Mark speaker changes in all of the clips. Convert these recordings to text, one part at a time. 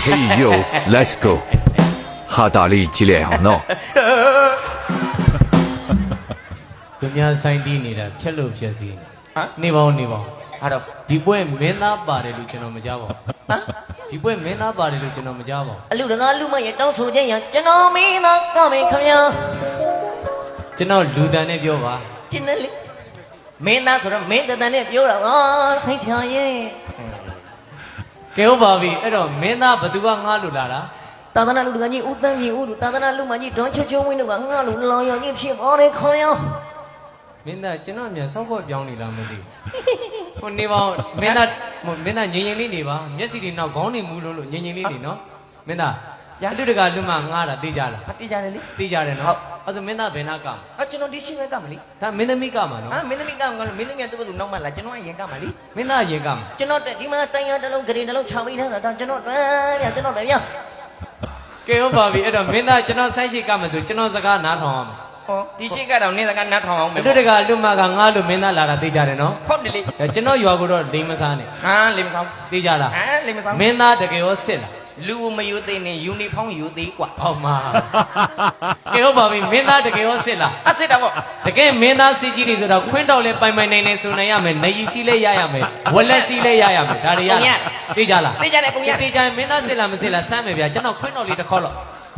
Speaker 1: 嘿呦 ，Let's go， 哈达利几两喏？
Speaker 2: သူများဆိုင်တီးနေတာဖြက်လို့ဖြက်စီနေပါဦးနေပါဦးအဲ့တော့ဒီပွဲမင်းသားပါတယ်လို့ကျွန်တော်မကြားပါဘူးဟမ်ဒီပွဲမင်းသားပါတယ်လို့ကျွန်တော်မကြားပါဘူး
Speaker 3: အလူတကားလူမရဲ့တောင်းဆိုခြင်းရကျွန်တော်မင်းသားကမေခင်ဗျာ
Speaker 2: ကျွန်တော်လူတန်နဲ့ပြောပါ
Speaker 3: ကျင်းတယ်လေမင်းသားဆိုတော့မင်းတန်နဲ့ပြောတာဟာဆိုင်ချာရဲ့
Speaker 2: ကဲဟုတ်ပါပြီအဲ့တော့မင်းသားဘသူကငားလို့လာတာ
Speaker 3: သာသနာလူတကားကြီးဦးတန်းကြီးဦးလူသာသနာလူမကြီးဒေါ်ချွတ်ချွတ်ဝင်းတို့ကငါလူလောင်ရောင်ကြီးဖြစ်ပါတယ်ခင်ဗျာ
Speaker 2: မင်းသားကျွန်တော်မြန်စောက်ဖို့ပြောင်းနေလားမသိဘူးဟိုနေပါဦးမင်းသားငြိမ်ငြိမ်လေးနေပါမျက်စိတွေနောက်ခေါင်းတွေမူလို့ငြိမ်ငြိမ်လေးနေနော်မင်းသားရာလူတကာလူမငားတာသိကြလား
Speaker 3: သိကြတယ်လေ
Speaker 2: သိကြတယ်နော်အဲ့ဆိုမင်းသားဘယ်နာကမ
Speaker 3: ကျွန်တော်ဒီရှင်းပဲကမလေး
Speaker 2: ဒါမင်းသမီးကမှာနော်
Speaker 3: မင်းသမီးကမှာမင်းသမီးကသူ့ဘသူနောက်မှလာကျွန်တော်အရင်ကမှာလी
Speaker 2: မင်းသားအရင်ကမှာ
Speaker 3: ကျွန်တော်ဒီမှာတိုင်ရတစ်လုံးဂရေတစ်လုံးခြောက်ပြီးထားတာကျွန်တော်တွန်းဗျာကျွန်တော်လည်းဗျာ
Speaker 2: ကဲဟုတ်ပါပြီအဲ့တော့မင်းသားကျွန်တော်ဆိုင်းရှိကမှာဆိုကျွန်တော်စကားနားထောင်အောင်
Speaker 3: ဟောဒီရှိကတော့နင်းစကားနားထောင်အောင်
Speaker 2: မယ်လူတကာလူမကငားလို့မင်းသားလာတာသိကြတယ်နော်
Speaker 3: ဟုတ်တယ်လေ
Speaker 2: ကျွန်တော်ရွာကိုတော့လိမ်မစားနဲ့
Speaker 3: လိမ်မစား
Speaker 2: သိကြလား
Speaker 3: လိမ်မစား
Speaker 2: မင်းသားတကယ်ရောစစ်လား
Speaker 3: လူမယူသိနေယူနီဖောင်းယူသေးกว่า
Speaker 2: ဟုတ်မှာကဲဟုတ်ပါပြီမင်းသားတကယ်ရောစစ်လား
Speaker 3: စစ်တာပေါ့
Speaker 2: တကယ်မင်းသားစစ်ကြီးတွေဆိုတော့ခွင်းတောက်လဲပိုင်ပိုင်နိုင်နေဆိုနိုင်ရမယ်နေရီစီလဲရရမယ်ဝလက်စီလဲရရမယ်ဒါတွေရသိကြလား
Speaker 3: သိကြတယ်အကုန်ရ
Speaker 2: သိကြရင်မင်းသားစစ်လားမစစ်လားစမ်းမယ်ဗျာကျွန်တော်ခွင်းတောက်လေးတစ်ခေါက်တော့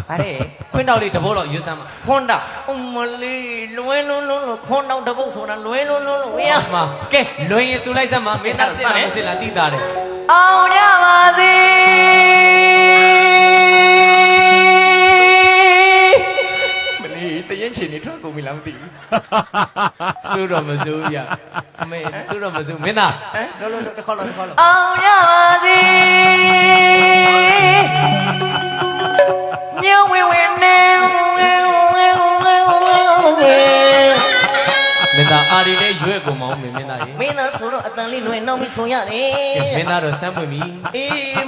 Speaker 3: ဗါတဲ့
Speaker 2: ခွင်းတောက်လေးတစ်ပုတ်တော့ယူစမ်းပါ
Speaker 3: ခွန်းတောက်မလေးလွယ်လွန်းခွန်းတောက်တစ်ပုတ်ဆိုတာလွယ်လွန်းဝေးရ
Speaker 2: မှာကဲလွင်ရင်ဆိုလိုက်စမ်းပါမင်းသားစစ်လားမစစ်လားသိတာတယ်
Speaker 3: အောင်ကြပါစေမလေးတရင်ချင်နေထွက်ကုန်ပြီလားမသိဘူး
Speaker 2: စိုးတော့မစိုးရအမေစိုးတော့မစိုးမင်းသားလောတစ်ခေါက်လောက်
Speaker 3: အောင်ကြပါစေညဝင်းဝင်းနေ
Speaker 2: မင်းသားအာရီလေးရွဲ့ကုန်မအောင်မင်းသားရေ
Speaker 3: မင်းသားဆိုတော့အတန်လေးလွယ်နောက်ပြီးဆိုရတယ်
Speaker 2: မင်းသားတော့စမ်းပွင့်ပြီ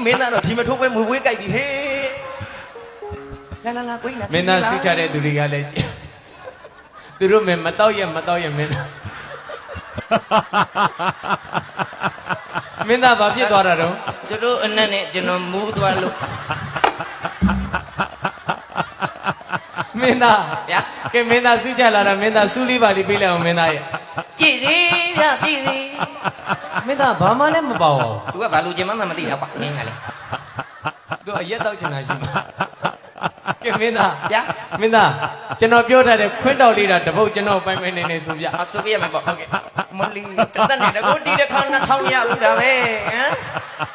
Speaker 3: မင်းသားတော့ဒီမထိုးပွဲမူဝေးကြိုက်ပြီဟေးလာကိုင်းလာ
Speaker 2: မင်းသားစိတ်ချတဲ့သူတွေကလည်းသူတို့မတော့ရမင်းသားမင်းသားဘာဖြစ်သွားတာတော့
Speaker 3: သူတို့အနက်နဲ့ကျွန်တော်မူးသွားလို့
Speaker 2: မင်းသားဗျာကဲမင်းသားစူးချလာတာမင်းသားစူးလေးပါလိပေးလိုက်အောင်မင်းသားရဲ့
Speaker 3: ပြည့်စီဗျာပြည့်စီ
Speaker 2: မင်းသားဘာမှလည်းမပေါ့ဘူး
Speaker 3: तू ကဘာလို့ကျင်မှမသိတော့ကွာမင်းကလေ
Speaker 2: तू အရက်တော့ချင်တာရှိမှာကဲမင်းသားဗျာမင်းသားကျွန်တော်ပြောထားတဲ့ခွင်းတော်လေးတာတပုတ်ကျွန်တော်ပိုင်ပိုင်နေဆိုပြ
Speaker 3: ဆိုပြရမယ်ပေါ့ဟုတ်ကဲ့မလီတက်နေတကူဒီတစ်ခါ2000ရပြီဒါပဲဟမ်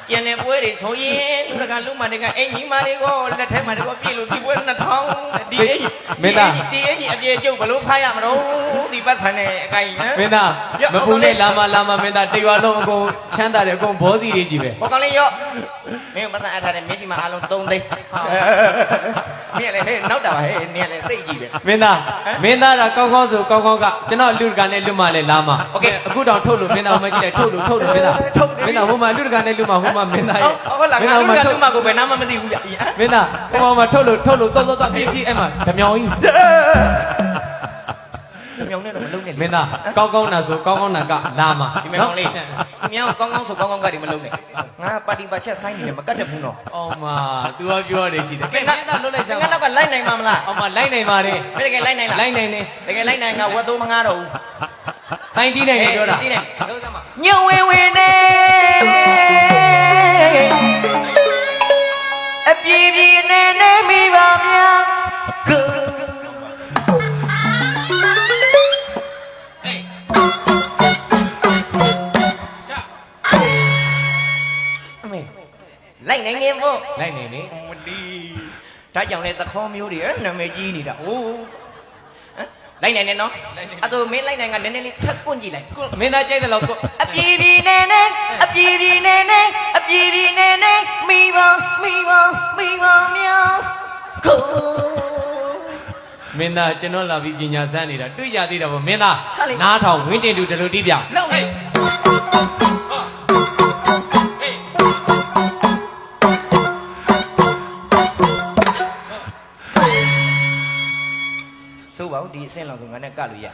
Speaker 3: ကျန်တဲ့ပွဲတွေဆိုရင်လူတကာလူမတွေကအိမ်ကြီးမတွေကိုလက်ထဲမှာတကူပြည့်လို့ဒီပွဲ2000ဒီအိမ်
Speaker 2: မင်းသား
Speaker 3: ဒီအိမ်ကြီးအပြေကျုပ်ဘလို့ဖားရမလို့ဒီပတ်ဆံနဲ့အကိုင်ဟမ်
Speaker 2: မင်းသားမပူနဲ့လာမမင်းသားတေရွာလုံးအကုန်ချမ်းသာတယ်အကုန်ဘောစီတွေကြီးပဲ
Speaker 3: ဟောကောင်းလေးရောမင်းပတ်ဆံအထားတဲ့မျက်စိမှာအားလုံး3သိန်းနင်လည်းဟဲ့နောက်တာပါဟဲ့နင်လည်းစိတ်ကြီးပဲ
Speaker 2: မင်းသားကကောင်းဆိုကောင်းကကျွန်တော်လူတကာနဲ့လူမလည်းလာမှာโอเคအခုတောင်ထုတ်လို့မင်းသားမကြည့်လိုက်ထုတ်လို့မင်းသားဟိုမှာလူတကာနဲ့လူမဟိုမှာမင်းသားရဲ့
Speaker 3: ဟုတ်လားမင်းသားကလူမကိုဘယ်နာမှမသိဘူးဗျ
Speaker 2: မင်းသားဟိုမှာထုတ်လို့တော့ပြည့်အဲ့မှာဓမြောင်ကြီး
Speaker 3: ဓမြောင်နဲ့တော့မလုံးနဲ့
Speaker 2: မင်းသားကောင်းတာဆိုကောင်းတာကလာမှာ
Speaker 3: ဒီမောင်လေးသူများကောင်းဆိုကောင်းကဒီမလုံးနဲ့ငါပါတီပါချက်ဆိုင်နေတယ်မကတ်တဲ့ဘူးတော့
Speaker 2: အော်မ तू ကပြောရတယ်ရှိတယ်ကဲမင်းသားလွတ်လိုက်စမ်း
Speaker 3: ငါတော့ကလိုက်နိုင်မှာမလား
Speaker 2: အော်မလိုက်နိုင်ပါတယ်
Speaker 3: တကယ်လိုက်နိုင်လား
Speaker 2: လိုက်နိုင်တယ်
Speaker 3: တကယ်လိုက်နိုင်ငါဝက်သုံးမငါတော့ဘူး
Speaker 2: စိုင်းတီးနိုင်ပြောတာ
Speaker 3: ညဝင်းဝင်းနေအပြေပြေနေမိပါဗျာလိုက်နိုင်ငယ်မို့
Speaker 2: လိုက်နိုင်နေ
Speaker 3: မဒီဒါကြောင့်လေသခေါ်မျိုးတွေနာမည်ကြီးနေတာဟိုးလိုက်နိုင်နေနော်အဲ့ဒါမင်းလိုက်နိုင်ကနည်းနည်းလေးထပ်ကွန့်ကြည့်လိုက်
Speaker 2: မင်းသားကြိုက်တယ်လို့
Speaker 3: အပြေပြေနေမိပါမြောက်ကို
Speaker 2: မင်းသားကျွန်တော်လာပြီးပညာစမ်းနေတာတွေ့ကြသေးတာပေါ့မင်းသားနားထောင်ဝင်းတင်တူဒလူတီးပြ
Speaker 3: လောက်လိုက်ဆိုပါဦးဒီအဆင့်လောက်ဆိုငါနဲ့ကလို့ရ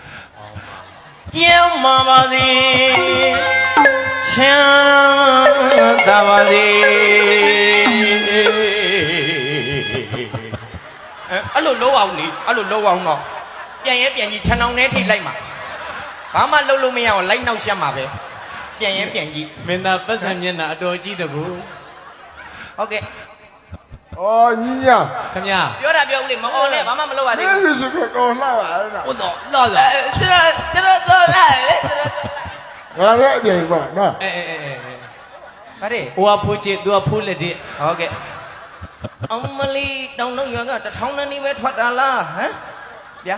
Speaker 3: ကျမ်းမာပါစေချမ်းသာပါစေ အဲ့လိုလုံးအောင်လေအဲ့လိုလုံးအောင်တော့ပြန်ရဲပြန်ကြီးခြံအောင်ထဲထိလိုက်မှာဘာမှလှုပ်လို့မရအောင်လိုက်နောက်ရှက်မှာပဲပြန်ရဲပြန်ကြီး
Speaker 2: မင်းသားပတ်စံမျက်နှာအတော်ကြီးတကူ
Speaker 3: ဟုတ်ကဲ့
Speaker 4: အော်ညီညာ
Speaker 2: ခင်ဗျာ
Speaker 3: ပြောတာပြောဦးလေမအော်နဲ့ဘာမှမလုပ်ရ
Speaker 4: မ
Speaker 3: သေး
Speaker 4: င်း
Speaker 3: ဘူး
Speaker 4: တို့စကတော့လာပါလား
Speaker 2: ဟုတ်တော့လာလာ
Speaker 3: ကျွန်တော်တော့လာလေ
Speaker 4: ငါလည်းအပြင်ပါနော်
Speaker 2: အဲ
Speaker 3: ဗါတဲ့
Speaker 2: ဟိုကဖိုးချစ်သူကဖိုးလက်တဲ့
Speaker 3: ဟုတ်ကဲ့အောင်မလီတောင်လုံးရွာက1000နဲ့နေပဲထွက်တာလားဟမ်ဗျာ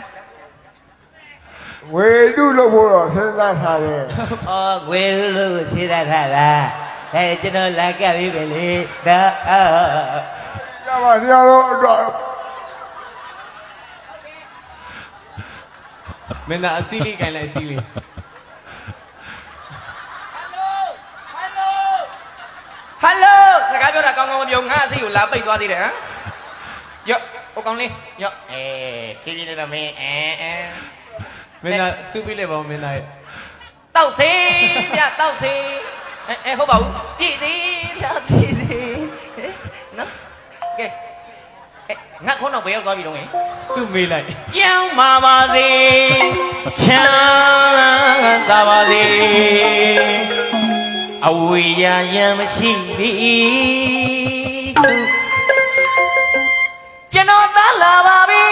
Speaker 4: ဝေတုလို့ဖို့တော့စဉ်းစားထားတယ်
Speaker 3: အော်ဝေလို့ဖြေတာထားလားကျွန်တော်လာကပ်ပြီပဲလေဒါ
Speaker 4: ရပါတရားတော့တော့
Speaker 2: မင်းသားအစီလေးကင်လိုက်အစီလေး
Speaker 3: ဟယ်လိုစကားပြောတာကောင်းကောင်းမပြောငါအစီကိုလာပိတ်သွားသေးတယ်ဟမ်ရော့ဟိုကောင်းလေးရော့ဖြည်းဖြည်းနဲ့တော့မင်း
Speaker 2: မင်းသားစုပြီးလိုက်ပါဦးမင်းသားရဲ့
Speaker 3: တောက်စေဗျတောက်စေဟုတ်ပါဘူးပြည့်သေးဗျပြည့်သေးနော်ကဲငါခုနကဘယ်ရောက်သွားပြီတော့ဟင်
Speaker 2: သူ့မေးလိုက်
Speaker 3: ကြောင်းမာပါစေချမ်းသာပါစေအဝေးရရမရှိပြီကျွန်တော်သားလာပါပြီ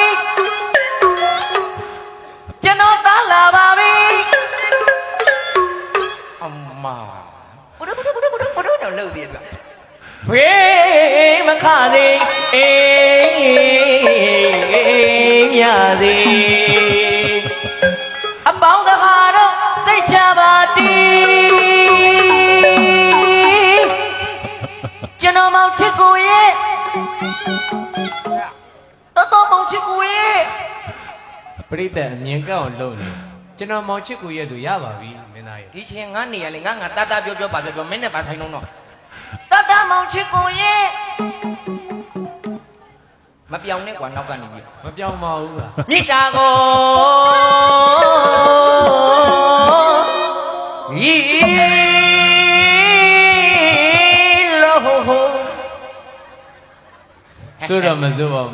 Speaker 3: ကျွန်တော်သားလာပါပြီအမဘုဒ္ဓတော့လှုပ်သေးတယ်ဘေးမခသေးအေးရသေးအပေါင်းတကားတော့စိတ်ချပါတည်းကျွန်တော်မောင်ချစ်ကိုရဲ့တော်မောင်ချစ်ကိုရဲ့
Speaker 2: ပြိတ္တအမြင်ကောက်အောင်လုပ်နေကျွန်တော်မောင်ချစ်ကိုရဲ့ဆိုရပါပြီမင်းသားရဲ့
Speaker 3: ဒီချင်းငါနေရလေငါတတပြောပါပြောမင်းနဲ့ပါဆိုင်တော့တတမောင်ချစ်ကိုရဲ့မပြောင်းနဲ့ကွာနောက်ကနေပြီ
Speaker 2: မပြောင်းပါဘူးလား
Speaker 3: မြစ်တာကိုရီလို့
Speaker 2: ဆိုတော့မစိုးပါဘူး